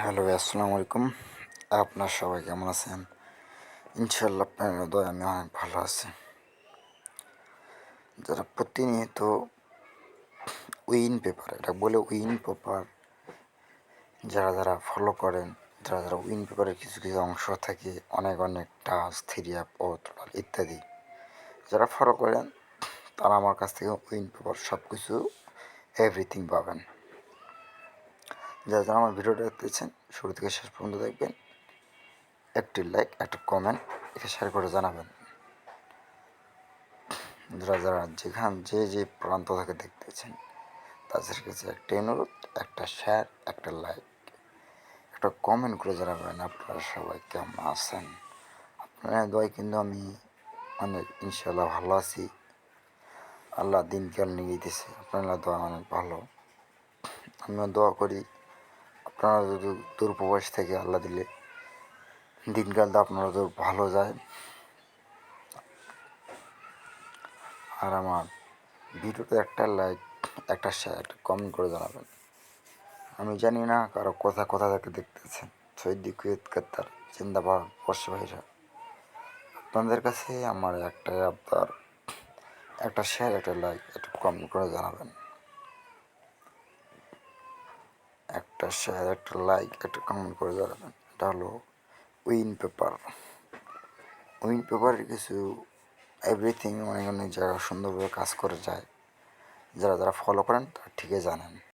Hello আসসালামু আলাইকুম। আপনার সবাই কেমন আছেন? ইনশাআল্লাহ আপনার দয়ায় আমি অনেক ভালো আছি। যারা প্রতিনিয়ত এটা বলে উইন পেপার যারা ফলো করেন, যারা উইন পেপারের কিছু অংশ থাকে, অনেক টাস্ক, থ্রি অ্যাপ ও টোটাল ইত্যাদি যারা ফলো করেন তারা আমার কাছ থেকে উইন পেপার সব কিছু এভরিথিং পাবেন। যারা আমার ভিডিওটা দেখতেছেন শুরু থেকে শেষ পর্যন্ত দেখবেন, একটি লাইক, একটা কমেন্ট এটা শেয়ার করে জানাবেন। যারা যে প্রান্ত থেকে দেখতেছেন তাদের কাছে একটা অনুরোধ, একটা শেয়ার, একটা লাইক, একটা কমেন্ট করে জানাবেন আপনারা সবাই কেমন আছেন। আপনার দোয়ায় কিন্তু আমি অনেক ইনশাল্লাহ ভালো আছি। আল্লাহ দিনকাল নিয়ে দিতেছে, আপনারা দোয়া অনেক ভালো। আমিও দোয়া করি আপনারা যদি দূর প্রবাস থেকে আল্লাহ দিলে দিনকালটা আপনারা তো ভালো যায়। আর আমার ভিডিওতে একটা লাইক, একটা শেয়ার, একটা কমেন্ট করে জানাবেন। আমি জানি না কারো কোথা থেকে দেখতেছেন। সৈয়দ কুয়েত কাত্তার জিন্দাবাদ বর্ষ ভাইরা, আপনাদের কাছে আমার একটাই আবদার, একটা শেয়ার, একটা লাইক, একটা কমেন্ট করে জানাবেন। একটা শেয়ার, একটা লাইক, একটা কমেন্ট করে জানাবেন। এটা হলো উইন পেপার। উইন পেপারের কিছু এভরিথিং অনেক জায়গায় সুন্দরভাবে কাজ করে যায়। যারা ফলো করেন তারা ঠিকই জানেন।